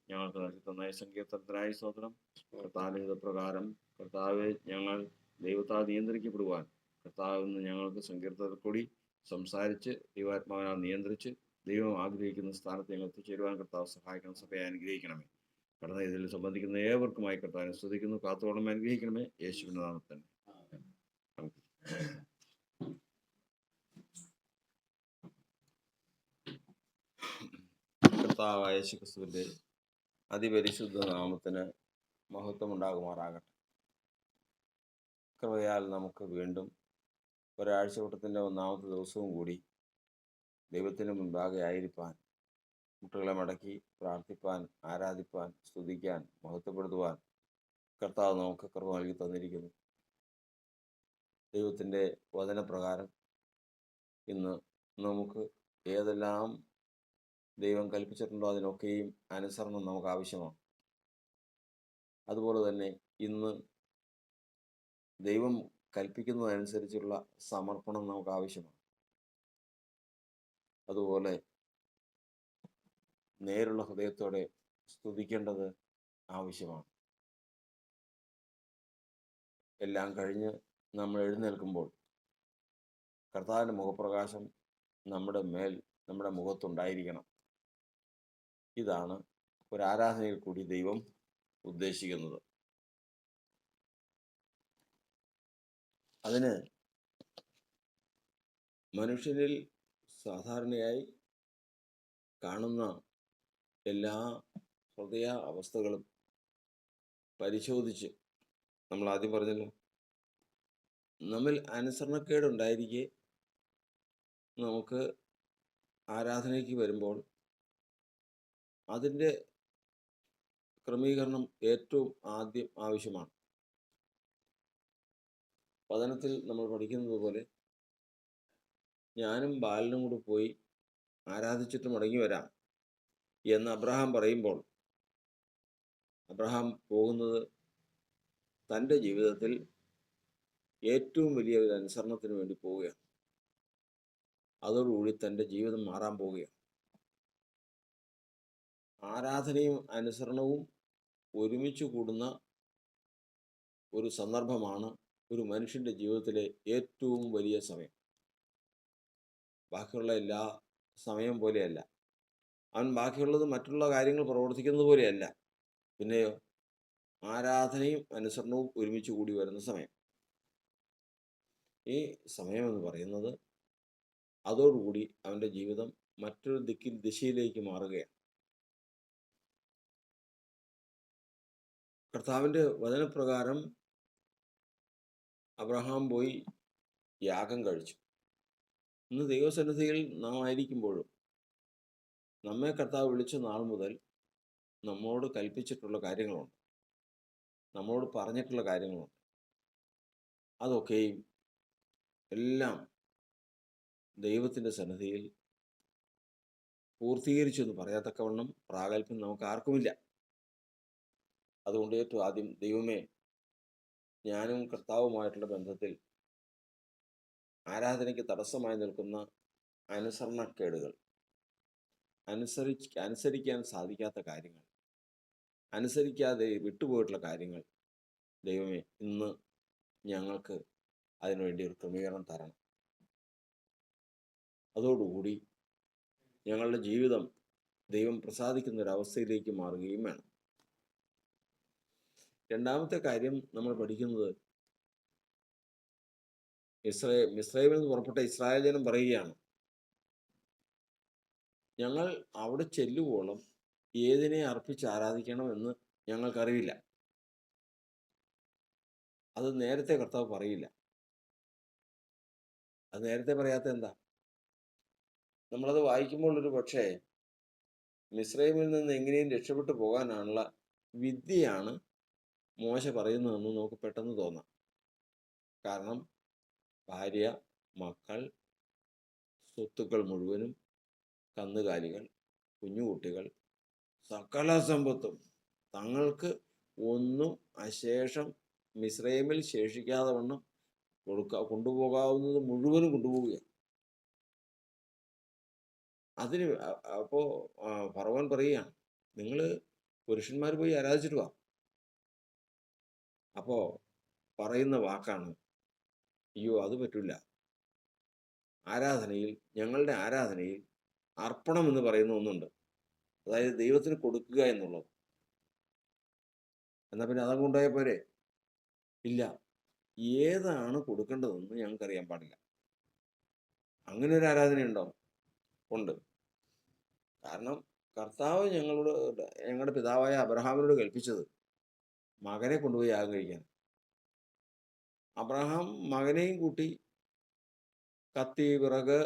ഞങ്ങൾക്ക് നൽകി തന്ന സങ്കീർത്തനത്തിനായി സ്തോത്രം. കർത്താവിന്റെ പ്രകാരം കർത്താവെ, ഞങ്ങൾ ദൈവത്താൽ നിയന്ത്രിക്കപ്പെടുവാൻ കർത്താവിന് ഞങ്ങൾക്ക് സങ്കീർത്തനത്തിൽ കൂടി സംസാരിച്ച് ദൈവാത്മാവിനാൽ നിയന്ത്രിച്ച് ദൈവം ആഗ്രഹിക്കുന്ന സ്ഥാനത്ത് ഞങ്ങൾ എത്തിച്ചേരുവാൻ കർത്താവ് സഹായിക്കണം. സഭയെ അനുഗ്രഹിക്കണമേ. കടന്ന ഇതിൽ സംബന്ധിക്കുന്ന ഏവർക്കുമായി കർത്താവിനെ സ്തുതിക്കുന്നു. കാത്തോളം അനുഗ്രഹിക്കണമേ. യേശുവിന്റെ നാമത്തിൽ കർത്താവായ യേശുക്രിസ്തുവിന്റെ അതിപരിശുദ്ധ നാമത്തിന് മഹത്വം ഉണ്ടാകുമാറാകട്ടെ. കൃപയാൽ നമുക്ക് വീണ്ടും ഒരാഴ്ചവട്ടത്തിൻ്റെ 1-ാമത്തെ ദിവസവും കൂടി ദൈവത്തിന് മുൻപാകെ ആയിരിക്കാൻ, മുട്ടുകളെ മടക്കി പ്രാർത്ഥിപ്പാൻ, ആരാധിപ്പാൻ, സ്തുതിക്കാൻ, മഹത്വപ്പെടുത്തുവാൻ കർത്താവ് നമുക്ക് കൃപ നൽകി തന്നിരിക്കുന്നു. ദൈവത്തിൻ്റെ വചനപ്രകാരം ഇന്ന് നമുക്ക് ഏതെല്ലാം ദൈവം കൽപ്പിച്ചിട്ടുണ്ടോ അതിനൊക്കെയും അനുസരണം നമുക്ക് ആവശ്യമാണ്. അതുപോലെ തന്നെ ഇന്ന് ദൈവം കൽപ്പിക്കുന്നതനുസരിച്ചുള്ള സമർപ്പണം നമുക്ക് ആവശ്യമാണ്. അതുപോലെ നേരുള്ള ഹൃദയത്തോടെ സ്തുതിക്കേണ്ടത് ആവശ്യമാണ്. എല്ലാം കഴിഞ്ഞ് നമ്മൾ എഴുന്നേൽക്കുമ്പോൾ കർത്താവിൻ്റെ മുഖപ്രകാശം നമ്മുടെ മുഖത്തുണ്ടായിരിക്കണം. ഇതാണ് ഒരു ആരാധനയിൽ കൂടി ദൈവം ഉദ്ദേശിക്കുന്നത്. അതിന് മനുഷ്യനിൽ സാധാരണയായി കാണുന്ന എല്ലാ ഹൃദയ അവസ്ഥകളും പരിശോധിച്ച്, നമ്മൾ ആദ്യം പറഞ്ഞല്ലോ, നമ്മിൽ അനുസരണക്കേടുണ്ടായിരിക്കെ നമുക്ക് ആരാധനയ്ക്ക് വരുമ്പോൾ അതിൻ്റെ ക്രമീകരണം ഏറ്റവും ആദ്യം ആവശ്യമാണ്. വചനത്തിൽ നമ്മൾ പഠിക്കുന്നത് പോലെ ഞാനും ബാലനും കൂടി പോയി ആരാധിച്ചിട്ട് മടങ്ങി വരാം എന്ന് അബ്രഹാം പറയുമ്പോൾ അബ്രഹാം പോകുന്നത് തൻ്റെ ജീവിതത്തിൽ ഏറ്റവും വലിയ ഒരു അനുസരണത്തിന് വേണ്ടി പോവുകയാണ്. അതോടുകൂടി തൻ്റെ ജീവിതം മാറാൻ പോവുകയാണ്. ആരാധനയും അനുസരണവും ഒരുമിച്ച് കൂടുന്ന ഒരു സന്ദർഭമാണ് ഒരു മനുഷ്യൻ്റെ ജീവിതത്തിലെ ഏറ്റവും വലിയ സമയം. ബാക്കിയുള്ള എല്ലാ സമയം പോലെയല്ല. അവൻ ബാക്കിയുള്ളത് മറ്റുള്ള കാര്യങ്ങൾ പ്രവർത്തിക്കുന്നത് പോലെയല്ല. പിന്നെയോ ആരാധനയും അനുസരണവും ഒരുമിച്ച് കൂടി വരുന്ന സമയം. ഈ സമയമെന്ന് പറയുന്നത് അതോടുകൂടി അവൻ്റെ ജീവിതം മറ്റൊരു ദിശയിലേക്ക് മാറുകയാണ്. കർത്താവിൻ്റെ വചനപ്രകാരം അബ്രഹാം പോയി യാഗം കഴിച്ചു. ഇന്ന് ദൈവസന്നിധിയിൽ നാം ആയിരിക്കുമ്പോഴും നമ്മെ കർത്താവ് വിളിച്ച നാൾ മുതൽ നമ്മോട് കൽപ്പിച്ചിട്ടുള്ള കാര്യങ്ങളുണ്ട്, നമ്മോട് പറഞ്ഞിട്ടുള്ള കാര്യങ്ങളുണ്ട്. അതൊക്കെയും എല്ലാം ദൈവത്തിൻ്റെ സന്നിധിയിൽ പൂർത്തീകരിച്ചു എന്ന് പറയത്തക്കവണ്ണം പ്രാഗൽഭ്യം നമുക്ക് ആർക്കുമില്ല. അതുകൊണ്ട് ഏറ്റവും ആദ്യം ദൈവമേ, ഞാനും കർത്താവുമായിട്ടുള്ള ബന്ധത്തിൽ ആരാധനയ്ക്ക് തടസ്സമായി നിൽക്കുന്ന അനുസരണക്കേടുകൾ, അനുസരിക്കാൻ സാധിക്കാത്ത കാര്യങ്ങൾ, അനുസരിക്കാതെ വിട്ടുപോയിട്ടുള്ള കാര്യങ്ങൾ, ദൈവമേ ഇന്ന് ഞങ്ങൾക്ക് അതിനുവേണ്ടി ഒരു ക്രമീകരണം തരണം. അതോടുകൂടി ഞങ്ങളുടെ ജീവിതം ദൈവം പ്രസാദിക്കുന്ന ഒരവസ്ഥയിലേക്ക് മാറുകയും വേണം. രണ്ടാമത്തെ കാര്യം നമ്മൾ പഠിക്കുന്നത്, മിസ്രൈമിൽ നിന്ന് പുറപ്പെട്ട ഇസ്രായേൽ ജനം പറയുകയാണ്, ഞങ്ങൾ അവിടെ ചെല്ലുവോളം ഏതിനെ അർപ്പിച്ച് ആരാധിക്കണമെന്ന് ഞങ്ങൾക്കറിയില്ല. അത് നേരത്തെ കർത്താവ് പറയില്ല. അത് നേരത്തെ പറയാത്ത എന്താ? നമ്മളത് വായിക്കുമ്പോൾ ഒരു പക്ഷേ മിസ്രൈമിൽ നിന്ന് എങ്ങനെയും രക്ഷപ്പെട്ടു പോകാനുള്ള വിദ്യയാണ് മോശ പറയുന്നതെന്ന് നമുക്ക് പെട്ടെന്ന് തോന്നാം. കാരണം ഭാര്യ, മക്കൾ, സ്വത്തുക്കൾ മുഴുവനും, കന്നുകാലികൾ, കുഞ്ഞുകുട്ടികൾ, സകല സമ്പത്തും തങ്ങൾക്ക് ഒന്നും അശേഷം മിസ്രൈമിൽ ശേഷിക്കാതെ വണ്ണം കൊണ്ടുപോകാവുന്നത് മുഴുവനും കൊണ്ടുപോവുകയാണ്. അപ്പോൾ ഫറവോൻ പറയുകയാണ്, നിങ്ങൾ പുരുഷന്മാർ പോയി ആരാധിച്ചിട്ട് വാ. അപ്പോ പറയുന്ന വാക്കാണ്, അയ്യോ അത് പറ്റില്ല, ഞങ്ങളുടെ ആരാധനയിൽ അർപ്പണം എന്ന് പറയുന്ന ഒന്നുണ്ട്, അതായത് ദൈവത്തിന് കൊടുക്കുക എന്നുള്ളത്. എന്നാ പിന്നെ അതങ്ങ് ഉണ്ടായ പോരെ? ഇല്ല, ഏതാണ് കൊടുക്കേണ്ടതെന്ന് ഞങ്ങൾക്കറിയാൻ പാടില്ല. അങ്ങനെ ഒരു ആരാധനയുണ്ടോ? ഉണ്ട്. കാരണം കർത്താവ് ഞങ്ങളുടെ പിതാവായ അബ്രഹാമിനോട് കൽപ്പിച്ചത് മകനെ കൊണ്ടുപോയി യാഗം കഴിക്കാൻ. അബ്രഹാം മകനെയും കൂട്ടി കത്തി, വിറക്,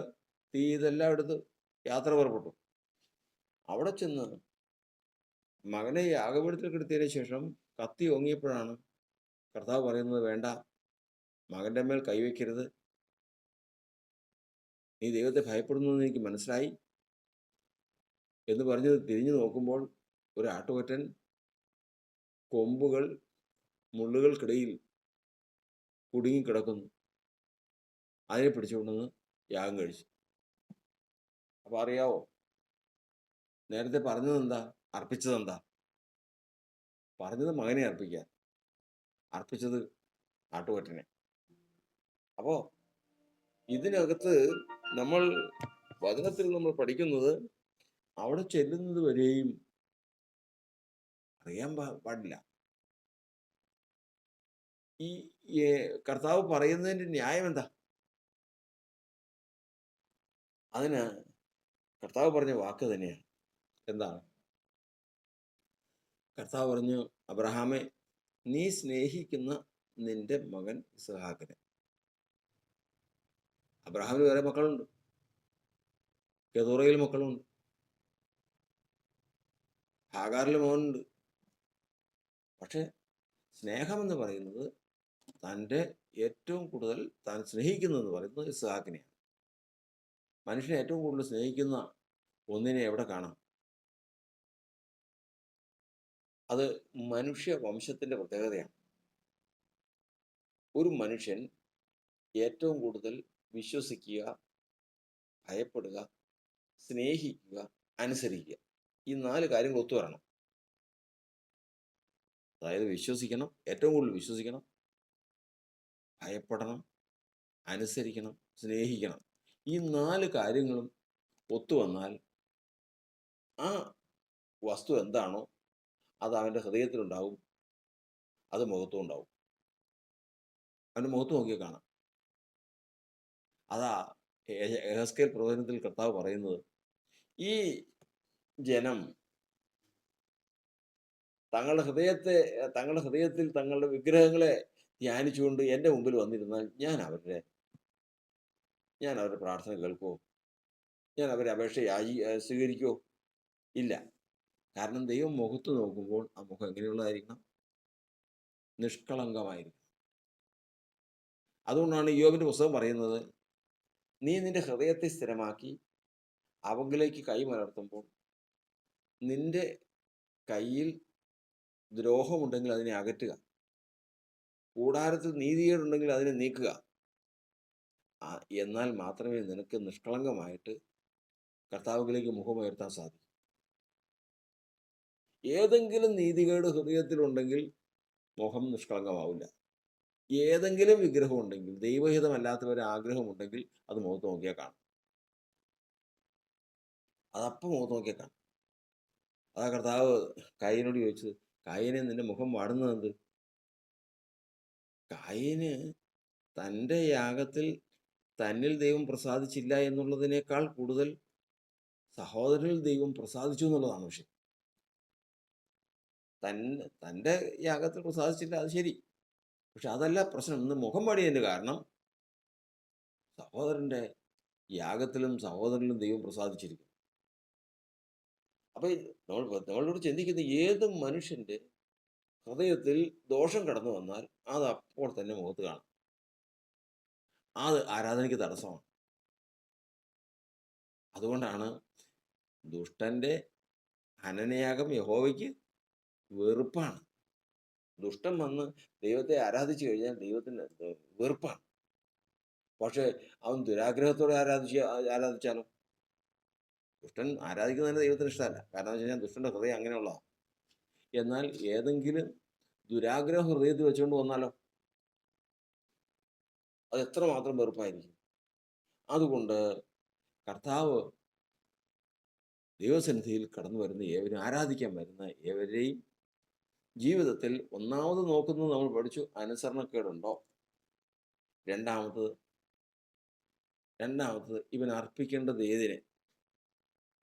തീ ഇതെല്ലാം എടുത്ത് യാത്ര പുറപ്പെട്ടു. അവിടെ ചെന്ന് മകനെ യാഗപീഠത്തിൽ കിടത്തിയതിനു ശേഷം കത്തി ഓങ്ങിയപ്പോഴാണ് കർത്താവ് പറയുന്നത്, വേണ്ട, മകന്റെ മേൽ കൈവയ്ക്കരുത്, നീ ദൈവത്തെ ഭയപ്പെടുന്നു എന്ന് എനിക്ക് മനസ്സിലായി എന്ന് പറഞ്ഞ് തിരിഞ്ഞു നോക്കുമ്പോൾ ഒരു ആട്ടുകൊറ്റൻ കൊമ്പുകൾ മുള്ളുകൾക്കിടയിൽ കുടുങ്ങിക്കിടക്കുന്നു. അതിനെ പിടിച്ചുകൊണ്ടുവന്ന് യാഗം കഴിച്ചു. അപ്പൊ അറിയാവോ, നേരത്തെ പറഞ്ഞതെന്താ? അർപ്പിച്ചതെന്താ? പറഞ്ഞത് മകനെ അർപ്പിക്കാൻ, അർപ്പിച്ചത് ആട്ടുകൊറ്റനെ. അപ്പോ ഇതിനകത്ത് വചനത്തിൽ നമ്മൾ പഠിക്കുന്നത്, അവിടെ ചെല്ലുന്നത് വരെയും അറിയാൻ പാടില്ല. ഈ കർത്താവ് പറയുന്നതിന്റെ ന്യായം എന്താ? അതിന് കർത്താവ് പറഞ്ഞ വാക്ക് തന്നെയാണ്. എന്താണ്? കർത്താവ് പറഞ്ഞു, അബ്രഹാമേ, നീ സ്നേഹിക്കുന്ന നിന്റെ മകൻ ഇസ്ഹാക്കിനെ. അബ്രഹാമിന് വേറെ മക്കളുണ്ട്, കെതൂറയിൽ മക്കളുണ്ട്, ഹാഗാറിൽ മകനുണ്ട്. പക്ഷെ സ്നേഹമെന്ന് പറയുന്നത്, തൻ്റെ ഏറ്റവും കൂടുതൽ താൻ സ്നേഹിക്കുന്നതെന്ന് പറയുന്നത് ഇസ്ഹാക്കിനെയാണ്. മനുഷ്യനെ ഏറ്റവും കൂടുതൽ സ്നേഹിക്കുന്ന ഒന്നിനെ എവിടെ കാണാം? അത് മനുഷ്യ വംശത്തിന്റെ പ്രത്യേകതയാണ്. ഒരു മനുഷ്യൻ ഏറ്റവും കൂടുതൽ വിശ്വസിക്കുക, ഭയപ്പെടുക, സ്നേഹിക്കുക, അനുസരിക്കുക, ഈ 4 കാര്യങ്ങൾ ഒത്തുവരണം. അതായത് വിശ്വസിക്കണം, ഏറ്റവും കൂടുതൽ വിശ്വസിക്കണം, ഭയപ്പെടണം, അനുസരിക്കണം, സ്നേഹിക്കണം. ഈ 4 കാര്യങ്ങളും ഒത്തുവന്നാൽ ആ വസ്തു എന്താണോ അത് അവൻ്റെ ഹൃദയത്തിലുണ്ടാവും, അത് മുഖത്തും ഉണ്ടാവും. അവൻ്റെ മുഖത്ത് നോക്കിയാൽ കാണാം. അതാ യെഹെസ്കേൽ പ്രവചനത്തിൽ കർത്താവ് പറയുന്നത്, ഈ ജനം തങ്ങളുടെ ഹൃദയത്തിൽ തങ്ങളുടെ വിഗ്രഹങ്ങളെ ധ്യാനിച്ചുകൊണ്ട് എൻ്റെ മുമ്പിൽ വന്നിരുന്നാൽ ഞാൻ അവരുടെ പ്രാർത്ഥന കേൾക്കുമോ? ഞാൻ അവരുടെ അപേക്ഷ സ്വീകരിക്കുമോ? ഇല്ല. കാരണം ദൈവം മുഖത്ത് നോക്കുമ്പോൾ ആ മുഖം എങ്ങനെയുള്ളതായിരിക്കണം? നിഷ്കളങ്കമായിരിക്കണം. അതുകൊണ്ടാണ് ഇയ്യോബിന്റെ പുസ്തകം പറയുന്നത്, നീ നിന്റെ ഹൃദയത്തെ സ്ഥിരമാക്കി അവങ്കിലേക്ക് കൈ മലർത്തുമ്പോൾ നിന്റെ കയ്യിൽ ദ്രോഹമുണ്ടെങ്കിൽ അതിനെ അകറ്റുക, കൂടാരത്തിൽ നീതികേടുണ്ടെങ്കിൽ അതിനെ നീക്കുക, എന്നാൽ മാത്രമേ നിനക്ക് നിഷ്കളങ്കമായിട്ട് കർത്താവിലേക്ക് മുഖമുയർത്താൻ സാധിക്കൂ. ഏതെങ്കിലും നീതികേട് ഹൃദയത്തിലുണ്ടെങ്കിൽ മുഖം നിഷ്കളങ്കമാവില്ല. ഏതെങ്കിലും വിഗ്രഹം ഉണ്ടെങ്കിൽ, ദൈവഹിതമല്ലാത്തവരെ ആഗ്രഹമുണ്ടെങ്കിൽ അത് മുഖത്ത് നോക്കിയാൽ കാണും. അതപ്പം മുഖത്ത് നോക്കിയാൽ കാണും. അതാ കർത്താവ് കായീനോട് ചോദിച്ചത്, കായീനെ, നിന്റെ മുഖം വാടുന്നത് എന്ത്? കായീന് തൻ്റെ യാഗത്തിൽ തന്നിൽ ദൈവം പ്രസാദിച്ചില്ല എന്നുള്ളതിനേക്കാൾ കൂടുതൽ സഹോദരനിൽ ദൈവം പ്രസാദിച്ചു എന്നുള്ളതാണ് വിഷയം. തൻ്റെ യാഗത്തിൽ പ്രസാദിച്ചില്ല, അത് ശരി. പക്ഷെ അതല്ല പ്രശ്നം. ഇന്ന് മുഖം പാടിയതിൻ്റെ കാരണം സഹോദരൻ്റെ യാഗത്തിലും സഹോദരനിലും ദൈവം പ്രസാദിച്ചിരിക്കുന്നു. അപ്പൊ നമ്മളോട് ചിന്തിക്കുന്ന ഏത് മനുഷ്യന്റെ ഹൃദയത്തിൽ ദോഷം കടന്നു വന്നാൽ അത് അപ്പോൾ തന്നെ മുഖത്ത് കാണും. അത് ആരാധനയ്ക്ക് തടസ്സമാണ്. അതുകൊണ്ടാണ് ദുഷ്ടന്റെ ഹനനയാഗം യഹോവയ്ക്ക് വെറുപ്പാണ്. ദുഷ്ടൻ വന്ന് ദൈവത്തെ ആരാധിച്ചു കഴിഞ്ഞാൽ ദൈവത്തിന് വെറുപ്പാണ്. പക്ഷെ അവൻ ദുരാഗ്രഹത്തോടെ ആരാധിച്ചാലോ? ദുഷ്ടൻ ആരാധിക്കുന്നതിന് ദൈവത്തിന് ഇഷ്ടമല്ല. കാരണം വെച്ച് കഴിഞ്ഞാൽ ദുഷ്ടന്റെ ഹൃദയം അങ്ങനെയുള്ളതാണ്. എന്നാൽ ഏതെങ്കിലും ദുരാഗ്രഹം ഹൃദയത്തിൽ വെച്ചുകൊണ്ട് വന്നാലോ, അത് എത്രമാത്രം വെറുപ്പായിരിക്കും. അതുകൊണ്ട് കർത്താവ് ദൈവസന്നിധിയിൽ കടന്നു വരുന്ന ഏവരും, ആരാധിക്കാൻ വരുന്ന ഏവരെയും ജീവിതത്തിൽ ഒന്നാമത് നോക്കുന്നത് നമ്മൾ പഠിച്ചു, അനുസരണക്കേടുണ്ടോ. രണ്ടാമത് ഇവൻ അർപ്പിക്കേണ്ടത് ഏതിനെ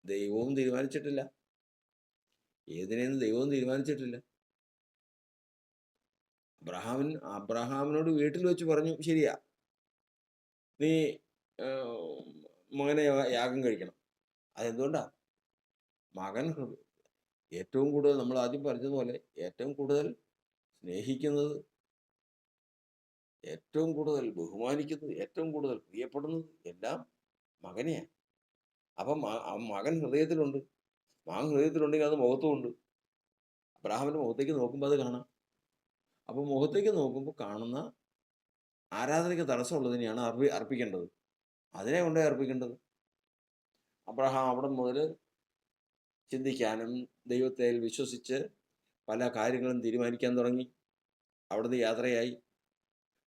ദൈവവും തീരുമാനിച്ചിട്ടില്ല. ഏതിനെന്ന് ദൈവവും തീരുമാനിച്ചിട്ടില്ല. അബ്രഹാമിനോട് വീട്ടിൽ വെച്ച് പറഞ്ഞു, ശരിയാ, നീ മകനെ യാഗം കഴിക്കണം. അതെന്തുകൊണ്ടാ? മകൻ ഏറ്റവും കൂടുതൽ, നമ്മൾ ആദ്യം പറഞ്ഞതുപോലെ, ഏറ്റവും കൂടുതൽ സ്നേഹിക്കുന്നത്, ഏറ്റവും കൂടുതൽ ബഹുമാനിക്കുന്നത്, ഏറ്റവും കൂടുതൽ പ്രിയപ്പെടുന്നത് എല്ലാം മകനെയാണ്. അപ്പം മകൻ ഹൃദയത്തിലുണ്ട്. മകൻ ഹൃദയത്തിലുണ്ടെങ്കിൽ അത് മുഖത്തുമുണ്ട്. അബ്രഹാമിന്റെ മുഖത്തേക്ക് നോക്കുമ്പോൾ അത് കാണാം. അപ്പം മുഖത്തേക്ക് നോക്കുമ്പോൾ കാണുന്ന ആരാധനയ്ക്ക് തടസ്സമുള്ളതിനെയാണ് അർപ്പിക്കേണ്ടത്. അതിനെ കൊണ്ടേ അർപ്പിക്കേണ്ടത്. അബ്രഹാം അവിടെ മുതൽ ചിന്തിക്കാനും ദൈവത്തെ വിശ്വസിച്ച് പല കാര്യങ്ങളും തീരുമാനിക്കാൻ തുടങ്ങി. അവിടുന്ന് യാത്രയായി,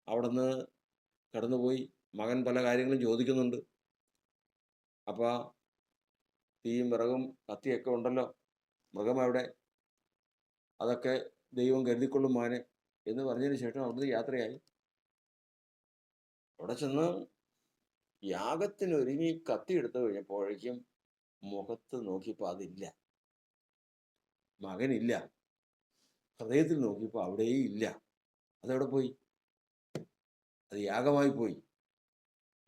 അവിടുന്ന് കടന്നുപോയി. മകൻ പല കാര്യങ്ങളും ചോദിക്കുന്നുണ്ട്. അപ്പം തീയും വിറകും കത്തിയൊക്കെ ഉണ്ടല്ലോ, മൃഗം എവിടെ, അതൊക്കെ ദൈവം കരുതിക്കൊള്ളും മോനെ എന്ന് പറഞ്ഞതിന് ശേഷം അവിടുന്ന് യാത്രയായി. അവിടെ ചെന്ന് യാഗത്തിനൊരുങ്ങി കത്തി എടുത്തു കഴിഞ്ഞപ്പോഴേക്കും മുഖത്ത് നോക്കിയപ്പോൾ അതില്ല, മകനില്ല. ഹൃദയത്തിൽ നോക്കിയപ്പോൾ അവിടെയും ഇല്ല. അതെവിടെ പോയി? അത് യാഗമായി പോയി.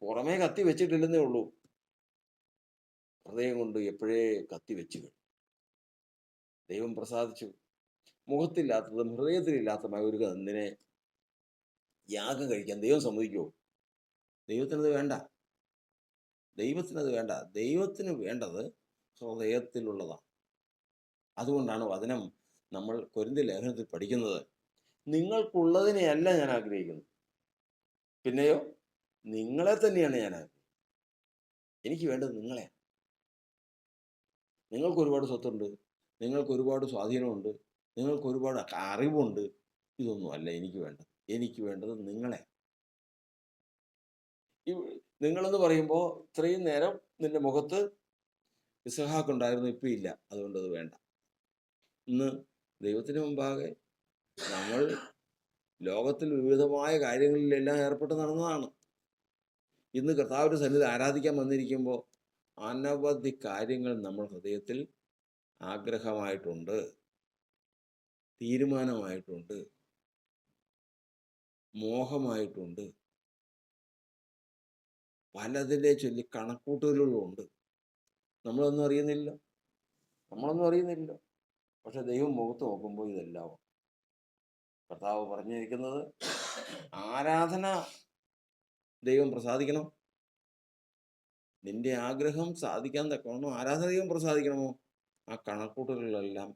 പുറമേ കത്തി വെച്ചിട്ടില്ലെന്നേ ഉള്ളൂ, ഹൃദയം കൊണ്ട് എപ്പോഴേ കത്തി വെച്ചു. ദൈവം പ്രസാദിച്ചു. മുഖത്തില്ലാത്തതും ഹൃദയത്തിലില്ലാത്തതുമായ ഒരു കന്നിനെ യാഗം കഴിക്കാൻ ദൈവം സമ്മതിക്കുമോ? ദൈവത്തിനത് വേണ്ട. ദൈവത്തിന് വേണ്ടത് ഹൃദയത്തിലുള്ളതാണ്. അതുകൊണ്ടാണ് വചനം നമ്മൾ കൊരിന്ത്യർ ലേഖനത്തിൽ പഠിക്കുന്നത്, നിങ്ങൾക്കുള്ളതിനെയല്ല ഞാൻ ആഗ്രഹിക്കുന്നത്, പിന്നെയോ നിങ്ങളെ തന്നെയാണ് ഞാൻ ആഗ്രഹിക്കുന്നത്. എനിക്ക് വേണ്ടത് നിങ്ങളെ. നിങ്ങൾക്ക് ഒരുപാട് സ്വത്തുണ്ട്, നിങ്ങൾക്ക് ഒരുപാട് സ്വാധീനമുണ്ട്, നിങ്ങൾക്ക് ഒരുപാട് അറിവുണ്ട്. ഇതൊന്നും അല്ല എനിക്ക് വേണ്ടത്. എനിക്ക് വേണ്ടത് നിങ്ങളെ. നിങ്ങളെന്ന് പറയുമ്പോൾ ഇത്രയും നേരം നിന്റെ മുഖത്ത് ഇസഹാക്കുണ്ടായിരുന്നു, ഇപ്പം ഇല്ല, അതുകൊണ്ട് അത് വേണ്ട. ഇന്ന് ദൈവത്തിന് മുമ്പാകെ നമ്മൾ ലോകത്തിൽ വിവിധമായ കാര്യങ്ങളിലെല്ലാം ഏർപ്പെട്ട് നടന്നതാണ്. ഇന്ന് കർത്താവിന്റെ സന്നിധി ആരാധിക്കാൻ വന്നിരിക്കുമ്പോൾ അനവധി കാര്യങ്ങൾ നമ്മൾ ഹൃദയത്തിൽ ആഗ്രഹമായിട്ടുണ്ട്, തീരുമാനമായിട്ടുണ്ട്, മോഹമായിട്ടുണ്ട്, പലതിനെ ചൊല്ലി കണക്കൂട്ടലുകളുണ്ട്. നമ്മളൊന്നും അറിയുന്നില്ല. പക്ഷെ ദൈവം മുഖത്ത് നോക്കുമ്പോൾ ഇതെല്ലാം കർത്താവ് പറഞ്ഞിരിക്കുന്നത്, ആരാധന ദൈവം പ്രസാദിക്കണം. നിന്റെ ആഗ്രഹം സാധിക്കാൻ തക്കവണ്ണോ ആരാധന ദൈവം പ്രസാദിക്കണമോ? ആ കണക്കൂട്ടലുകളെല്ലാം